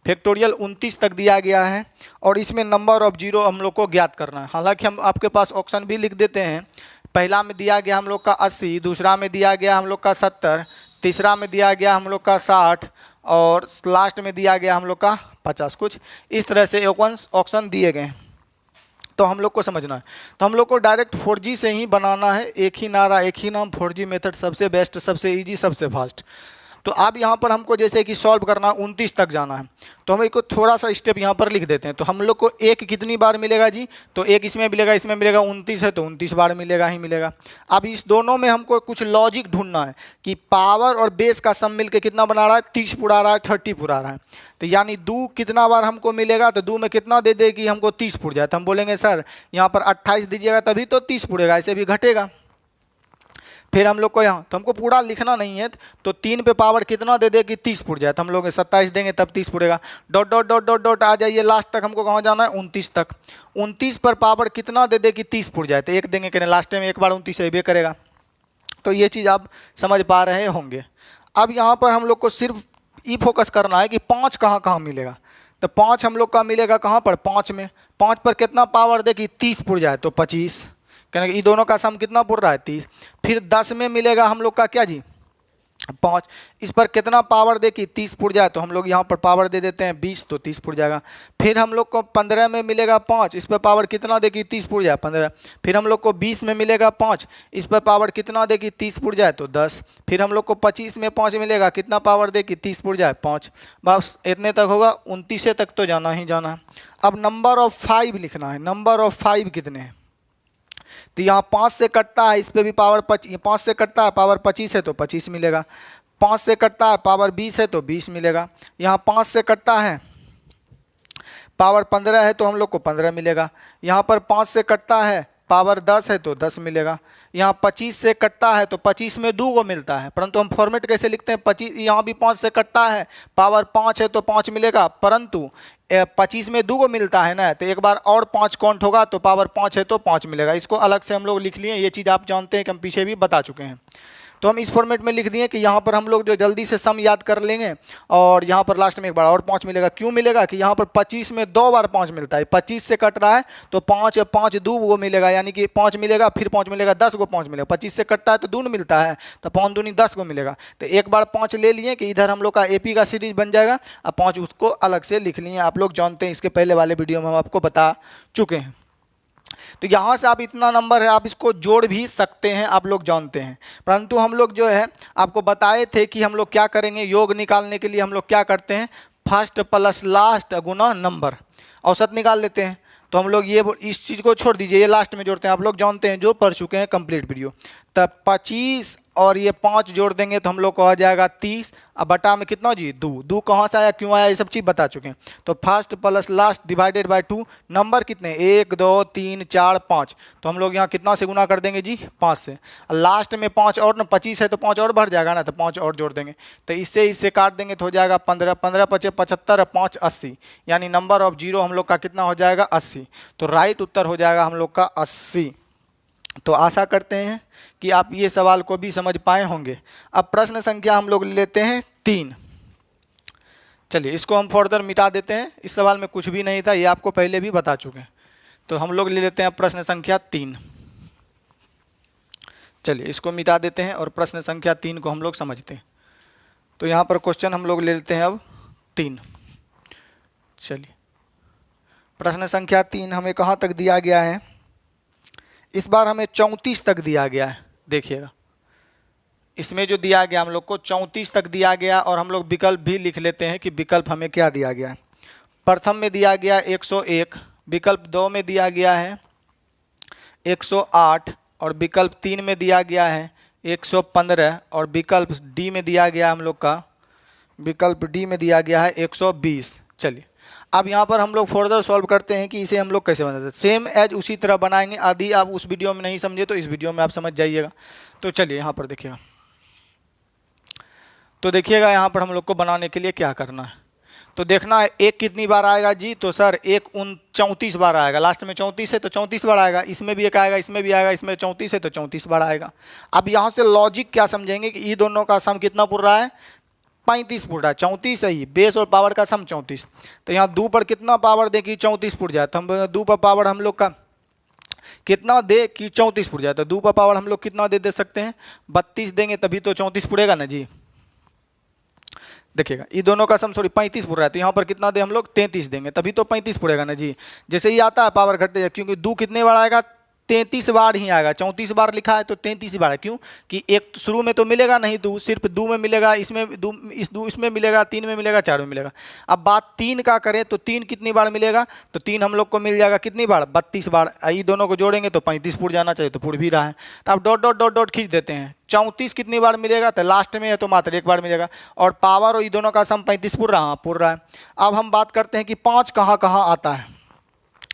फैक्टोरियल 29 तक दिया गया है और इसमें नंबर ऑफ जीरो हम लोग को ज्ञात करना है। हालांकि हम आपके पास ऑप्शन भी लिख देते हैं। पहला में दिया गया हम लोग का 80, दूसरा में दिया गया हम लोग का 70, तीसरा में दिया गया हम लोग का 60 और लास्ट में दिया गया हम लोग का 50। कुछ इस तरह से ऑप्शन दिए गए हैं। तो हम लोग को समझना है, तो हम लोग को डायरेक्ट 4G से ही बनाना है। एक ही नारा एक ही नाम, 4G मेथड सबसे बेस्ट, सबसे इजी, सबसे फास्ट। तो अब यहाँ पर हमको जैसे कि सॉल्व करना 29 तक जाना है, तो हम इसको थोड़ा सा स्टेप यहाँ पर लिख देते हैं। तो हम लोग को एक कितनी बार मिलेगा जी, तो एक इसमें मिलेगा, इसमें मिलेगा, 29 है तो 29 बार मिलेगा ही मिलेगा। अब इस दोनों में हमको कुछ लॉजिक ढूंढना है कि पावर और बेस का सम मिलकर कितना बना रहा है, 30 पुरा रहा है, 30 पुरा रहा है। तो यानी 2 कितना बार हमको मिलेगा, तो 2 में कितना दे देगी हमको 30 पुर जाए। तो हम बोलेंगे सर यहाँ पर 28 दीजिएगा तभी तो 30 पुरेगा, ऐसे भी घटेगा। फिर हम लोग को यहाँ तो हमको पूरा लिखना नहीं है, तो 3 पे पावर कितना दे दे कि 30 पुर जाए, तो हम लोग 27 देंगे तब 30 पुरेगा। Dot dot dot dot dot आ जाइए, लास्ट तक हमको कहाँ जाना है, 29 तक। 29 पर पावर कितना दे दे कि 30 पुर जाए, तो 1 देंगे कि लास्ट में एक बार 29 अबे करेगा। तो ये चीज़ आप समझ पा रहे होंगे। अब यहाँ पर हम लोग को सिर्फ ये फोकस करना है कि 5 कहाँ कहाँ मिलेगा। तो 5 हम लोग का मिलेगा कहाँ पर, 5 में। 5 पर कितना पावर दे कि 30 पुर जाए, तो 25, कहने ये दोनों का सम कितना पुर रहा है, 30। फिर 10 में मिलेगा हम लोग का क्या जी, 5। इस पर कितना पावर दे कि 30 पुर जाए, तो हम लोग यहाँ पर पावर दे देते हैं 20, तो 30 पुर जाएगा। फिर हम लोग को 15 में मिलेगा 5, इस पर पावर कितना दे कि 30 पुर जाए, 15। फिर हम लोग को 20 में मिलेगा 5, इस पर पावर कितना दे कि 30 पुर जाए, तो 10। फिर हम लोग को 25 में 5 मिलेगा, कितना पावर दे कि 30 पुर जाए, 5। बस इतने तक होगा, 29 तक तो जाना ही जाना है। अब नंबर ऑफ 5 लिखना है। नंबर ऑफ 5 कितने हैं, तो यहाँ 5 से कटता है, इस पे भी पावर 5 से कटता है, पावर 25 है तो 25 मिलेगा। 5 से कटता है, पावर 20 है तो 20 मिलेगा। यहाँ 5 से कटता है, पावर 15 है तो हम लोग को 15 मिलेगा। यहाँ पर 5 से कटता है, पावर 10 है तो 10 मिलेगा। यहाँ 25 से कटता है तो 25 में 2 को मिलता है, परंतु हम फॉर्मेट कैसे लिखते हैं, 25 यहाँ भी 5 से कटता है, पावर 5 है तो 5 मिलेगा, परंतु 25 में 2 को मिलता है ना, तो एक बार और 5 काउंट होगा तो पावर 5 है तो 5 मिलेगा। इसको अलग से हम लोग लिख लिए, ये चीज़ आप जानते हैं कि हम पीछे भी बता चुके हैं। तो हम इस फॉर्मेट में लिख दिए कि यहाँ पर हम लोग जो जल्दी से सम याद कर लेंगे, और यहाँ पर लास्ट में एक बार और 5 मिलेगा। क्यों मिलेगा कि यहाँ पर 25 में 2 बार 5 मिलता है, 25 से कट रहा है तो 5 या 5 2 वो मिलेगा, यानी कि 5 मिलेगा, फिर 5 मिलेगा, 10 को 5 मिलेगा। 25 से कटता है तो 2 मिलता है, तो 5 दूनी 10 को मिलेगा। तो एक बार 5 ले लिए कि इधर हम लोग का AP का सीरीज बन जाएगा। अब 5 उसको अलग से लिख लिए, आप लोग जानते हैं, इसके पहले वाले वीडियो में हम आपको बता चुके हैं। तो यहाँ से आप इतना नंबर है, आप इसको जोड़ भी सकते हैं, आप लोग जानते हैं। परंतु हम लोग जो है आपको बताए थे कि हम लोग क्या करेंगे, योग निकालने के लिए हम लोग क्या करते हैं, फर्स्ट प्लस लास्ट गुना नंबर, औसत निकाल लेते हैं। तो हम लोग ये इस चीज़ को छोड़ दीजिए, ये लास्ट में जोड़ते हैं, आप लोग जानते हैं जो पढ़ चुके हैं कंप्लीट वीडियो। तब 25 और ये 5 जोड़ देंगे तो हम लोग को आ जाएगा 30। अब बटा में कितना जी, 2 कहाँ से आया, क्यों आया, ये सब चीज़ बता चुके हैं। तो first plus last divided by 2, number कितने, 1 2 3 4 5, तो हम लोग यहाँ कितना से गुना कर देंगे जी, 5 से। लास्ट में 5 और ना, 25 है तो 5 और बढ़ जाएगा ना, तो 5 और जोड़ देंगे। तो इससे काट देंगे तो हो जाएगा 15, 15 5 75, 5 80, यानी नंबर ऑफ जीरो हम लोग का कितना हो जाएगा, 80। तो राइट उत्तर हो जाएगा हम लोग का 80। तो आशा करते हैं कि आप ये सवाल को भी समझ पाए होंगे। अब प्रश्न संख्या हम लोग लेते हैं 3। चलिए इसको हम फर्दर मिटा देते हैं, इस सवाल में कुछ भी नहीं था, ये आपको पहले भी बता चुके हैं। तो हम लोग ले लेते हैं प्रश्न संख्या 3। चलिए इसको मिटा देते हैं और प्रश्न संख्या 3 को हम लोग समझते हैं। तो यहाँ पर क्वेश्चन हम लोग ले लेते हैं अब 3। चलिए प्रश्न संख्या 3 हमें कहाँ तक दिया गया है, इस बार हमें 34 तक दिया गया है। देखिएगा इसमें जो दिया गया हम लोग को 34 तक दिया गया, और हम लोग विकल्प भी लिख लेते हैं कि विकल्प हमें क्या दिया गया है। प्रथम में दिया गया 101, विकल्प 2 में दिया गया है 108, और विकल्प 3 में दिया गया है 115, और विकल्प डी में दिया गया हम लोग का, विकल्प डी में दिया गया है 120। चलिए अब यहाँ पर हम लोग फर्दर सॉल्व करते हैं कि इसे हम लोग कैसे बनाते हैं। सेम एज उसी तरह बनाएंगे, आदि आप उस वीडियो में नहीं समझे तो इस वीडियो में आप समझ जाइएगा। तो चलिए यहाँ पर देखिएगा, तो देखिएगा यहाँ पर हम लोग को बनाने के लिए क्या करना है। तो देखना है एक कितनी बार आएगा जी, तो सर एक 34 बार आएगा, लास्ट में 34 है तो 34 बार आएगा, इसमें भी एक आएगा, इसमें भी आएगा, इसमें 34 है तो 34 बार आएगा। अब यहाँ से लॉजिक क्या समझेंगे कि ये दोनों का सम कितना पुर रहा है, 35 पुर रहा है। 34 है ही, बेस और पावर का सम 34। तो यहाँ 2 पर कितना पावर दे कि 34 पुर जाए, तो हम 2 पर पावर हम लोग का कितना दे कि 34 पुर जाए। तो 2 पर पावर हम लोग कितना दे सकते हैं, 32 देंगे तभी तो 34 पुरेगा ना जी। देखिएगा ये दोनों का सम सॉरी 35 पुर रहा है, तो यहाँ पर कितना दे हम लोग 33 देंगे तभी तो 35 पुरेगा ना जी। जैसे ही आता है पावर घटते जाए, क्योंकि 2 कितने बार आएगा, 33 बार ही आएगा। 34 बार लिखा है तो 33 बार है। क्यों कि एक शुरू में तो मिलेगा नहीं दो, सिर्फ दो में मिलेगा, इसमें दो, इसमें मिलेगा, 3 में मिलेगा, 4 में मिलेगा। अब बात 3 का करें तो 3 कितनी बार मिलेगा, तो 3 हम लोग को मिल जाएगा कितनी बार, 32 बार। ये दोनों को जोड़ेंगे तो 35 फुट जाना चाहिए, तो फुट भी रहा है। तो आप डॉट डॉट डॉट डॉट खींच देते हैं। 34 कितनी बार मिलेगा, तो लास्ट में है तो मात्र एक बार मिलेगा। और पावर और ये दोनों का सम 35 पूर रहा है। अब हम बात करते हैं कि 5 कहाँ कहाँ आता है,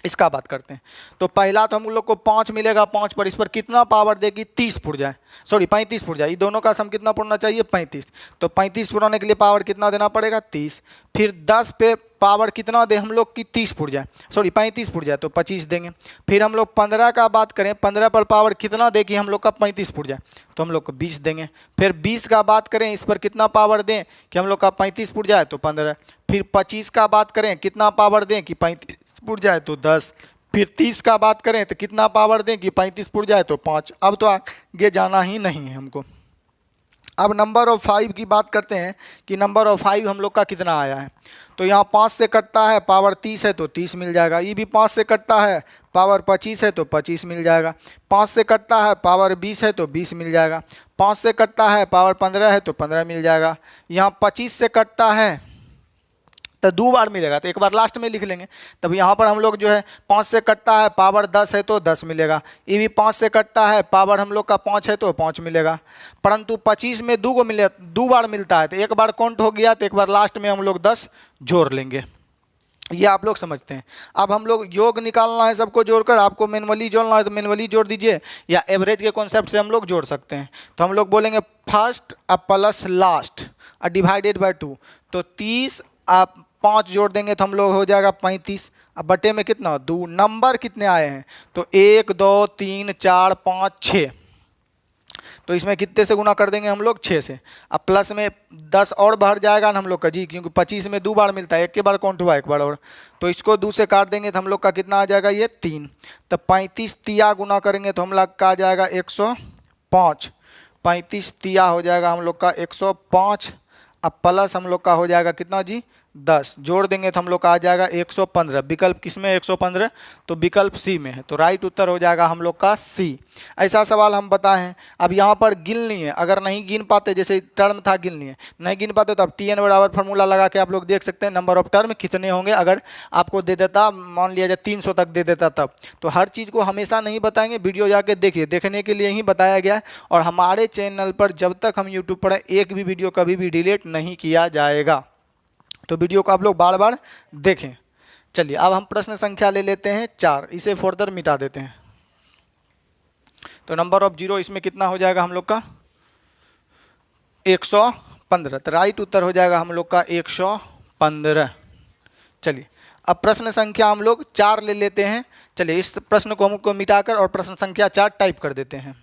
इसका बात करते हैं। तो पहला तो हम लोग को 5 मिलेगा, 5 पर इस पर कितना पावर देगी, 30 फुट जाए, सॉरी 35 फुट जाए। ये दोनों का सम कितना पुरना चाहिए, 35। तो 35 पुराने के लिए पावर कितना देना पड़ेगा, 30। फिर 10 पे पावर कितना दे हम लोग की, 30 फुट जाए, सॉरी 35 फुट जाए, तो 25 देंगे। फिर हम लोग 15 का बात करें, 15 पर पावर कितना देगी हम लोग का, 35 फुट जाए, तो हम लोग को 20 देंगे। फिर 20 का बात करें, इस पर कितना पावर दें कि हम लोग का 35 फुट जाए, तो 15। फिर 25 का बात करें, कितना पावर दें कि 35 फुट जाए, तो 10। फिर 30 का बात करें तो कितना पावर दें कि 35 फुट जाए, तो 5। अब तो आगे जाना ही नहीं है हमको। अब नंबर ऑफ 5 की बात करते हैं कि नंबर ऑफ 5 हम लोग का कितना आया है। तो यहाँ 5 से कटता है, पावर 30 है तो 30 मिल जाएगा। ये भी 5 से कटता है, पावर 25 है तो 25 मिल जाएगा। 5 से कटता है, पावर 20 है तो 20 मिल जाएगा। 5 से कटता है, पावर 15 है तो 15 मिल जाएगा। यहाँ 25 से कटता है तो 2 बार मिलेगा, तो एक बार लास्ट में लिख लेंगे। तब यहाँ पर हम लोग जो है 5 से कटता है, पावर 10 है तो 10 मिलेगा। ये भी 5 से कटता है, पावर हम लोग का 5 है तो 5 मिलेगा। परंतु 25 में 2 बार मिलता है, तो एक बार काउंट हो गया, तो एक बार लास्ट में हम लोग 10 जोड़ लेंगे। ये आप लोग समझते हैं। अब हम लोग योग निकालना है, सबको जोड़कर आपको मैनुअली जोड़ना है तो मैनुअली जोड़ दीजिए, या एवरेज के कॉन्सेप्ट से हम लोग जोड़ सकते हैं। तो हम लोग बोलेंगे first plus last divided by 2। तो 30 आप 5 जोड़ देंगे तो हम लोग हो जाएगा 35। अब बटे में कितना, 2। नंबर कितने आए हैं, तो 1 2 3 4 5 6। तो इसमें कितने से गुना कर देंगे हम लोग, 6 से। अब प्लस में 10 और बढ़ जाएगा ना हम लोग का जी, क्योंकि 25 में 2 बार मिलता है, एक के बार काउंट हुआ, एक बार और। तो इसको 2 से काट देंगे तो हम लोग का कितना आ जाएगा, ये 3। तो 35 तिया गुना करेंगे तो हम लोग का आ जाएगा 105। 35 तिया हो जाएगा हम लोग का 105। अब प्लस हम लोग का हो जाएगा कितना जी, 10। जोड़ देंगे तो हम लोग का आ जाएगा 115। विकल्प किस में 115, तो विकल्प सी में है। तो राइट उत्तर हो जाएगा हम लोग का सी। ऐसा सवाल हम बताए हैं। अब यहाँ पर गिन लिए, अगर नहीं गिन पाते, जैसे टर्म था गिन लिए, नहीं गिन पाते तो अब टी एन बराबर फार्मूला लगा के आप लोग देख सकते हैं नंबर ऑफ टर्म कितने होंगे। अगर आपको दे देता, मान लिया जाए 300 तक दे देता तब। तो हर चीज़ को हमेशा नहीं बताएंगे, वीडियो जाके देखिए, देखने के लिए ही बताया गया है। और हमारे चैनल पर जब तक हम यूट्यूब पर एक भी वीडियो कभी भी डिलीट नहीं किया जाएगा, तो वीडियो को आप लोग बार बार देखें। चलिए अब हम प्रश्न संख्या ले लेते हैं 4, इसे फर्दर मिटा देते हैं। तो नंबर ऑफ 0 इसमें कितना हो जाएगा हम लोग का, 115। तो राइट उत्तर हो जाएगा हम लोग का 115। चलिए अब प्रश्न संख्या हम लोग 4 ले लेते हैं। चलिए इस प्रश्न को हमको मिटाकर और प्रश्न संख्या 4 टाइप कर देते हैं।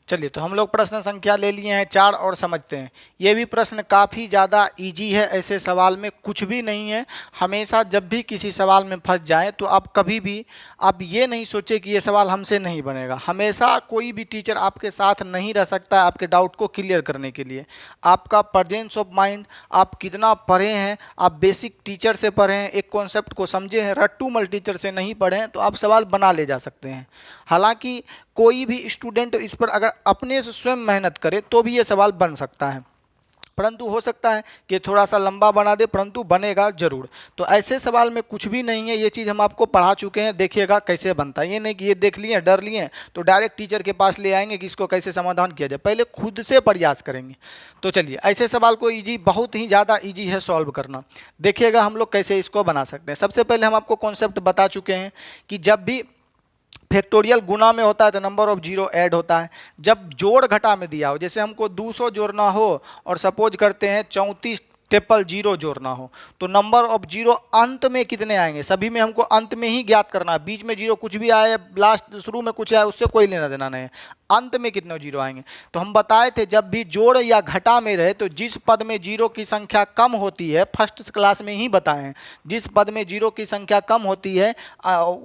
चलिए तो हम लोग प्रश्न संख्या ले लिए हैं 4 और समझते हैं। ये भी प्रश्न काफ़ी ज़्यादा इजी है, ऐसे सवाल में कुछ भी नहीं है। हमेशा जब भी किसी सवाल में फंस जाएं तो आप कभी भी आप ये नहीं सोचें कि ये सवाल हमसे नहीं बनेगा। हमेशा कोई भी टीचर आपके साथ नहीं रह सकता है आपके डाउट को क्लियर करने के लिए। आपका प्रेजेंस ऑफ माइंड, आप कितना पढ़े हैं, आप बेसिक टीचर से पढ़े हैं, एक कॉन्सेप्ट को समझे हैं, रट्टूमल टीचर से नहीं पढ़े हैं, तो आप सवाल बना ले जा सकते हैं। हालांकि कोई भी स्टूडेंट इस पर अगर अपने से स्वयं मेहनत करे तो भी ये सवाल बन सकता है, परंतु हो सकता है कि थोड़ा सा लंबा बना दे, परंतु बनेगा जरूर। तो ऐसे सवाल में कुछ भी नहीं है, ये चीज़ हम आपको पढ़ा चुके हैं, देखिएगा कैसे बनता है। ये नहीं कि ये देख लिए डर लिए तो डायरेक्ट टीचर के पास ले आएंगे कि इसको कैसे समाधान किया जाए, पहले खुद से प्रयास करेंगे। तो चलिए ऐसे सवाल को ईजी, बहुत ही ज़्यादा ईजी है सॉल्व करना। देखिएगा हम लोग कैसे इसको बना सकते हैं। सबसे पहले हम आपको कॉन्सेप्ट बता चुके हैं कि जब भी फैक्टोरियल गुना में होता है तो नंबर ऑफ 0 ऐड होता है। जब जोड़ घटा में दिया हो, जैसे हमको 200 जोड़ना हो और सपोज करते हैं 34 ट्रिपल 0 जोड़ना हो, तो नंबर ऑफ 0 अंत में कितने आएंगे, सभी में हमको अंत में ही ज्ञात करना है। बीच में 0 कुछ भी आए, लास्ट शुरू में कुछ आए, उससे कोई लेना देना नहीं है। अंत में कितने जीरो आएंगे। तो हम बताए थे जब भी जोड़ या घटा में रहे तो जिस पद में जीरो की संख्या कम होती है, फर्स्ट क्लास में ही बताए हैं, जिस पद में जीरो की संख्या कम होती है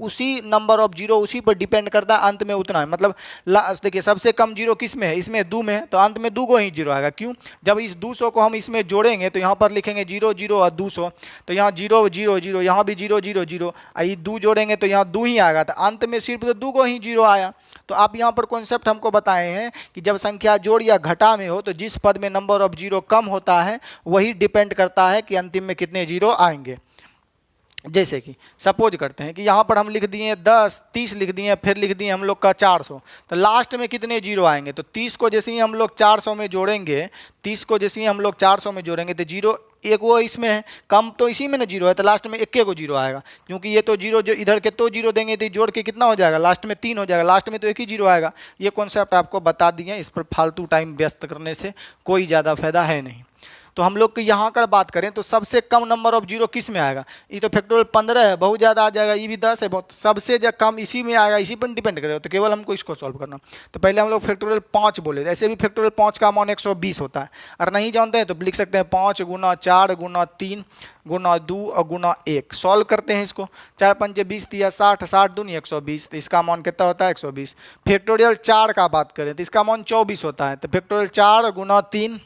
उसी नंबर ऑफ जीरो उसी पर डिपेंड करता है, अंत में उतना है। मतलब देखिए सबसे कम जीरो किस में है, इसमें 2 में है, तो अंत में 2 को ही जीरो आएगा। क्यों, जब इस 200 को हम इसमें जोड़ेंगे तो यहाँ पर लिखेंगे 0 0 और 200, तो यहाँ 0 0 0, यहाँ भी 0 0 0, ये 2 जोड़ेंगे तो यहाँ 2 ही आएगा, तो अंत में सिर्फ तो 2 को ही जीरो आया। तो आप यहाँ पर कॉन्सेप्ट हमको बताए हैं कि जब संख्या जोड़ या घटा में हो तो जिस पद में नंबर ऑफ जीरो कम होता है वही डिपेंड करता है कि अंतिम में कितने जीरो आएंगे। जैसे कि सपोज करते हैं कि यहाँ पर हम लिख दिए 10, 30 लिख दिए, फिर लिख दिए हम लोग का 400, तो लास्ट में कितने जीरो आएंगे। तो 30 को जैसे ही हम लोग 400 में जोड़ेंगे, 30 को जैसे ही हम लोग 400 में जोड़ेंगे तो जीरो एक वो इसमें है, कम तो इसी में ना जीरो है, तो लास्ट में एक को जीरो आएगा। क्योंकि ये तो जीरो जो इधर के तो जीरो देंगे तो जोड़ के कितना हो जाएगा, लास्ट में 3 हो जाएगा, लास्ट में तो एक ही जीरो आएगा। ये कॉन्सेप्ट आपको बता दिए, इस पर फालतू टाइम व्यस्त करने से कोई ज़्यादा फायदा है नहीं। तो हम लोग की यहाँ कर बात करें तो सबसे कम नंबर ऑफ जीरो किस में आएगा, ये तो फैक्टोरियल 15 है, बहुत ज़्यादा आ जाएगा, ये भी 10 है, बहुत सबसे कम इसी में आएगा, इसी पर डिपेंड करेगा। तो केवल हमको इसको सॉल्व करना। तो पहले हम लोग फैक्टोरियल 5 बोले, ऐसे भी फैक्टोरियल 5 का अमाउंट 120 होता है। अगर नहीं जानते हैं तो लिख सकते हैं 5 गुना 4 गुना 3 गुना 2 और गुना 1। सॉल्व करते हैं इसको, 4 5 20 3 60, 60 दूनी 120, तो इसका अमाउंट कितना होता है 120। फैक्टोरियल 4 का बात करें तो इसका अमाउंट 24 होता है। तो फैक्टोरियल 4 गुना 3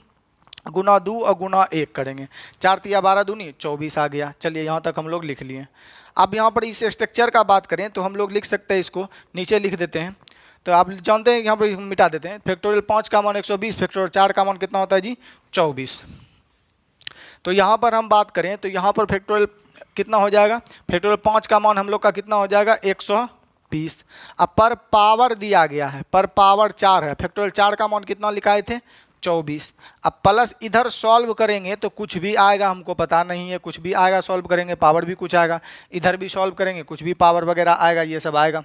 गुना 2 और गुना 1 करेंगे, 4 3 12 दूनी 24 आ गया। चलिए यहाँ तक हम लोग लिख लिए। अब यहाँ पर इस स्ट्रक्चर का बात करें तो हम लोग लिख सकते हैं, इसको नीचे लिख देते हैं। तो आप जानते हैं यहाँ पर मिटा देते हैं, फैक्टोरियल 5 का मान 120, फैक्टोरियल 4 का मान कितना होता है जी 24। तो यहाँ पर हम बात करें तो यहाँ पर फैक्टोरियल कितना हो जाएगा, फैक्टोरियल 5 का मान हम लोग का कितना हो जाएगा 120। अब पर पावर दिया गया है, पर पावर 4 है, फैक्टोरियल 4 का मान कितना लिखाए थे 24। अब प्लस इधर सॉल्व करेंगे तो कुछ भी आएगा, हमको पता नहीं है, कुछ भी आएगा, सॉल्व करेंगे पावर भी कुछ आएगा, इधर भी सॉल्व करेंगे कुछ भी पावर वगैरह आएगा, ये सब आएगा।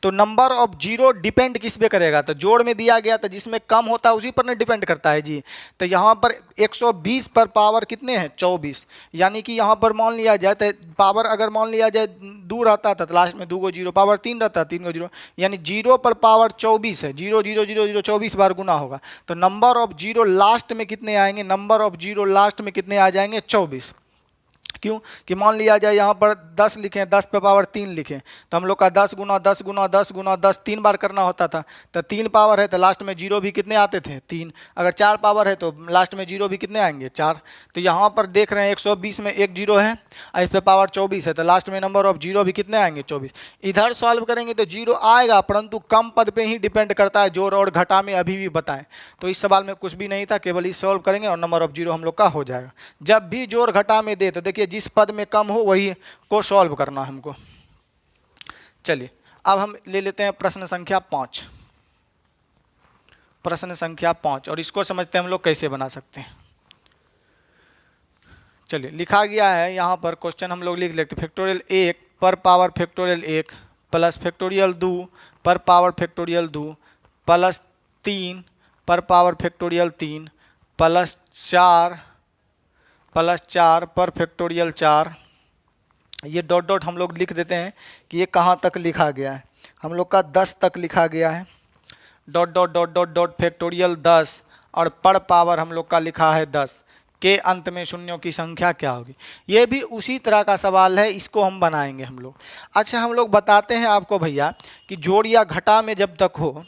तो नंबर ऑफ जीरो डिपेंड किस पे करेगा, तो जोड़ में दिया गया तो जिसमें कम होता है उसी पर ना डिपेंड करता है जी। तो यहाँ पर 120 पर पावर कितने हैं 24, यानी कि यहाँ पर मान लिया जाए तो पावर अगर मान लिया जाए 2 रहता था तो लास्ट में 2 को जीरो, पावर 3 रहता 3 को जीरो, यानी जीरो पर पावर 24 है, 0 0 0 0 24 बार गुना होगा। तो नंबर ऑफ जीरो लास्ट में कितने आएंगे, नंबर ऑफ जीरो लास्ट में कितने आ जाएंगे 24। क्यों कि मान लिया जाए यहाँ पर 10 लिखें, 10 पे पावर 3 लिखें, तो हम लोग का 10 गुना 10 गुना 10 गुना 10 3 बार करना होता था। तो 3 पावर है तो लास्ट में जीरो भी कितने आते थे 3। अगर 4 पावर है तो लास्ट में जीरो भी कितने आएंगे 4। तो यहाँ पर देख रहे हैं 120 में एक जीरो है और इस पर पावर 24 है, तो लास्ट में नंबर ऑफ जीरो भी कितने आएंगे 24। इधर सॉल्व करेंगे तो जीरो आएगा, परंतु कम पद पर ही डिपेंड करता है, जोड़ और घटा में अभी भी बताएं। तो इस सवाल में कुछ भी नहीं था, केवल इस सॉल्व करेंगे और नंबर ऑफ जीरो हम लोग का हो जाएगा। जब भी जोड़ घटा में दे तो देखिए जिस पद में कम हो वही को सॉल्व करना हमको। चलिए अब हम ले लेते हैं प्रश्न संख्या 5, प्रश्न संख्या 5, और इसको समझते हैं हम लोग कैसे बना सकते हैं। चलिए लिखा गया है यहाँ पर क्वेश्चन हम लोग लिख लेते हैं, फैक्टोरियल 1 पर पावर फैक्टोरियल 1 प्लस फैक्टोरियल 2 पर पावर फैक्टोरियल 2 प्लस 3 पर पावर फैक्टोरियल 3 प्लस 4 पर फैक्टोरियल 4। ये डॉट डॉट हम लोग लिख देते हैं कि ये कहाँ तक लिखा गया है, हम लोग का 10 तक लिखा गया है। Dot dot dot dot dot factorial 10 और पर पावर हम लोग का लिखा है 10 के अंत में शून्यों की संख्या क्या होगी। ये भी उसी तरह का सवाल है, इसको हम बनाएंगे हम लोग। अच्छा हम लोग बताते हैं आपको भैया कि जोड़ या घटा में जब तक हो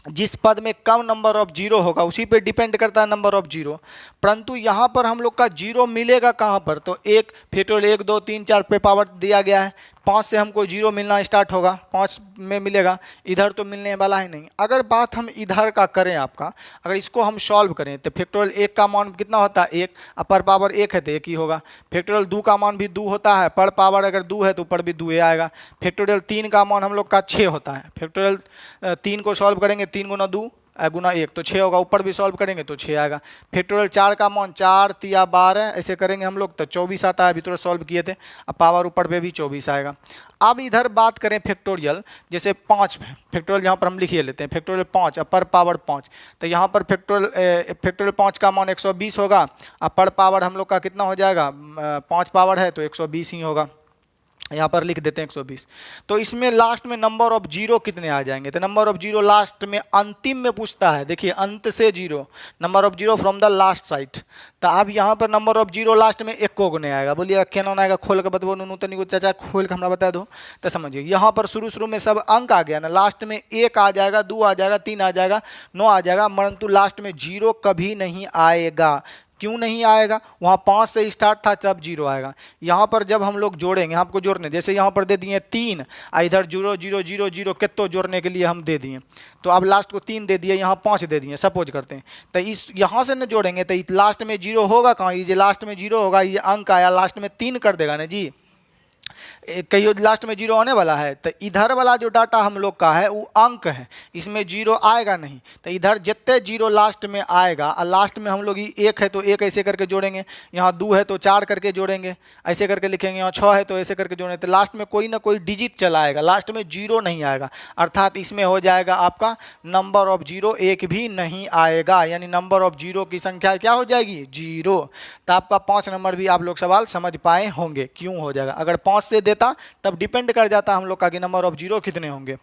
जिस पद में कम नंबर ऑफ जीरो होगा उसी पे डिपेंड करता है नंबर ऑफ जीरो, परंतु यहाँ पर हम लोग का जीरो मिलेगा कहाँ पर, तो एक फैक्टोरियल 1 2 3 4 पे पावर दिया गया है, 5 से हमको जीरो मिलना स्टार्ट होगा, 5 में मिलेगा, इधर तो मिलने वाला ही नहीं। अगर बात हम इधर का करें आपका, अगर इसको हम सॉल्व करें तो फैक्टोरियल 1 का मान कितना होता है 1, पर पावर 1 है तो 1 ही होगा। फैक्टोरियल 2 का मान भी 2 होता है, पर पावर अगर 2 है तो ऊपर भी 2 आएगा। फैक्टोरियल 3 का मान हम लोग का 6 होता है, फैक्टोरियल 3 को सॉल्व करेंगे 3 गुना 2 गुना 1 तो 6 होगा, ऊपर भी सॉल्व करेंगे तो 6 आएगा। फैक्टोरियल 4 का मान 4 3 12 ऐसे करेंगे हम लोग तो 24 आता है, अभी थोड़ा सॉल्व किए थे, अब पावर ऊपर पे भी 24 आएगा। अब इधर बात करें फैक्टोरियल जैसे 5 फैक्टोरियल यहाँ पर हम लिखिए लेते हैं, फैक्टोरियल 5 पर पावर 5, तो यहाँ पर फैक्टोरियल 5 का मान 120 होगा, अब पर पावर हम लोग का कितना हो जाएगा 5 पावर है तो 120 ही होगा। यहाँ पर लिख देते हैं 120। तो इसमें लास्ट में नंबर ऑफ जीरो कितने आ जाएंगे, तो नंबर ऑफ जीरो लास्ट में अंतिम में पूछता है, देखिए अंत से zero, number of zero from the last side. तो अब यहाँ पर नंबर ऑफ जीरो लास्ट में एक को गुने आएगा, बोलिए क्या आएगा, खोल के बतबो नूनू तनिको चाचा, खोल के हमरा बता दो। तो समझिए यहाँ पर शुरू में सब अंक आ गया ना, लास्ट में 1 आ जाएगा, 2 आ जाएगा, 3 आ जाएगा, 9 आ जाएगा, परंतु लास्ट में जीरो कभी नहीं आएगा। क्यों नहीं आएगा, वहाँ 5 से स्टार्ट था तब जीरो आएगा। यहाँ पर जब हम लोग जोड़ेंगे, आपको जोड़ने, जैसे यहाँ पर दे दिए 3, इधर 0 0 0 0 कितो जोड़ने के लिए हम दे दिए, तो अब लास्ट को 3 दे दिए, यहाँ 5 दे दिए, सपोज करते हैं। तो इस यहाँ से न जोड़ेंगे तो लास्ट में जीरो होगा कहाँ, ये लास्ट में जीरो होगा, ये अंक आया लास्ट में 3 कर देगा ना जी, कहीं लास्ट में जीरो आने वाला है। तो इधर वाला जो डाटा हम लोग का है वो अंक है, इसमें जीरो आएगा नहीं। तो इधर जितने जीरो लास्ट में आएगा, और लास्ट में हम लोग 1 है तो 1 ऐसे करके जोड़ेंगे, यहाँ 2 है तो 4 करके जोड़ेंगे, ऐसे करके लिखेंगे, यहाँ 6 है तो ऐसे करके जोड़ेंगे, तो लास्ट में कोई ना कोई डिजिट चला आएगा, लास्ट में जीरो नहीं आएगा। अर्थात इसमें हो जाएगा आपका नंबर ऑफ जीरो 1 भी नहीं आएगा, यानी नंबर ऑफ जीरो की संख्या क्या हो जाएगी, जीरो। तो आपका 5 नंबर भी आप लोग सवाल समझ पाए होंगे क्यों हो जाएगा। अगर 5 से देता तब डिपेंड कर जाता हम लोग का कि नंबर ऑफ जीरो कितने होंगे।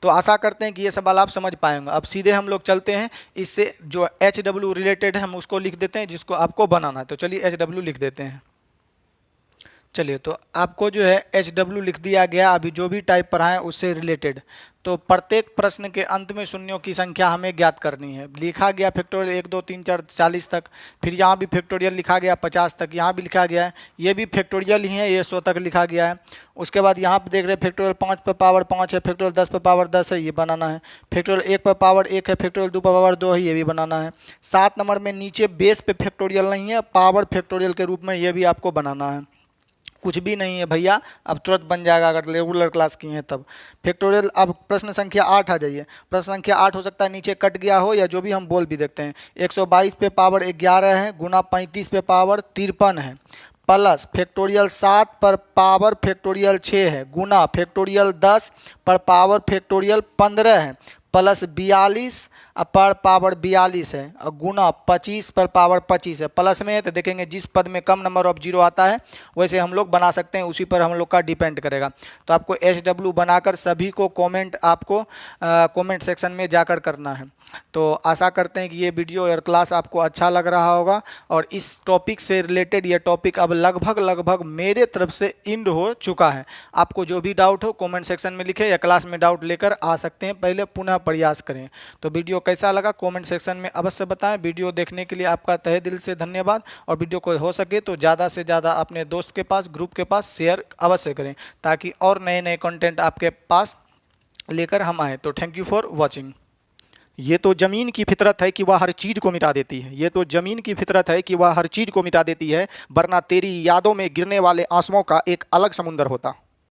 तो आशा करते हैं कि ये सवाल आप समझ पाएंगे। अब सीधे हम लोग चलते हैं, इससे जो HW रिलेटेड है हम उसको लिख देते हैं, जिसको आपको बनाना है। तो चलिए HW लिख देते हैं। चलिए, तो आपको जो है HW लिख दिया गया। अभी जो भी टाइप पढ़ाएं उससे रिलेटेड, तो प्रत्येक प्रश्न के अंत में शून्यों की संख्या हमें ज्ञात करनी है। लिखा गया फैक्टोरियल 1 2 3 4 40 तक, फिर यहाँ भी फैक्टोरियल लिखा गया 50 तक, यहाँ भी लिखा गया है, ये भी फैक्टोरियल ही है, ये 100 तक लिखा गया है। उसके बाद यहाँ पे देख रहे हैं फैक्टोरियल 5 पे पावर 5 है, फैक्टोरियल 10 पे पावर 10 है, ये बनाना है। फैक्टोरियल 1 पे पावर 1 है, फैक्टोरियल 2 पे पावर 2 है, ये भी बनाना है। 7 नंबर में नीचे बेस पे फैक्टोरियल नहीं है, पावर फैक्टोरियल के रूप में ये भी आपको बनाना है। कुछ भी नहीं है भैया, अब तुरंत बन जाएगा अगर रेगुलर क्लास की हैं तब। फैक्टोरियल, अब प्रश्न संख्या 8 आ जाइए। प्रश्न संख्या 8 हो सकता है नीचे कट गया हो, या जो भी हम बोल भी देखते हैं। 122 पे पावर 11 है, गुना 35 पे पावर 53 है, प्लस फैक्टोरियल 7 पर पावर फैक्टोरियल 6 है, गुना फैक्टोरियल 10 पर पावर फैक्टोरियल 15 है, प्लस 42 पर पावर 42 है, और गुना 25 पर पावर 25 है। प्लस में है तो देखेंगे जिस पद में कम नंबर ऑफ जीरो आता है वैसे हम लोग बना सकते हैं, उसी पर हम लोग का डिपेंड करेगा। तो आपको HW बनाकर सभी को कमेंट, आपको कमेंट सेक्शन में जाकर करना है। तो आशा करते हैं कि ये वीडियो और क्लास आपको अच्छा लग रहा होगा, और इस टॉपिक से रिलेटेड ये टॉपिक अब लगभग मेरे तरफ से एंड हो चुका है। आपको जो भी डाउट हो कमेंट सेक्शन में लिखें, या क्लास में डाउट लेकर आ सकते हैं, पहले पुनः प्रयास करें। तो वीडियो कैसा लगा कमेंट सेक्शन में अवश्य बताएं। वीडियो देखने के लिए आपका तहे दिल से धन्यवाद, और वीडियो को हो सके तो ज़्यादा से ज़्यादा अपने दोस्त के पास, ग्रुप के पास शेयर अवश्य करें, ताकि और नए कंटेंट आपके पास लेकर हम आएँ। तो थैंक यू फॉर वॉचिंग। ये तो ज़मीन की फितरत है कि वह हर चीज़ को मिटा देती है, ये तो ज़मीन की फितरत है कि वह हर चीज़ को मिटा देती है, वरना तेरी यादों में गिरने वाले आंसुओं का एक अलग समुंदर होता।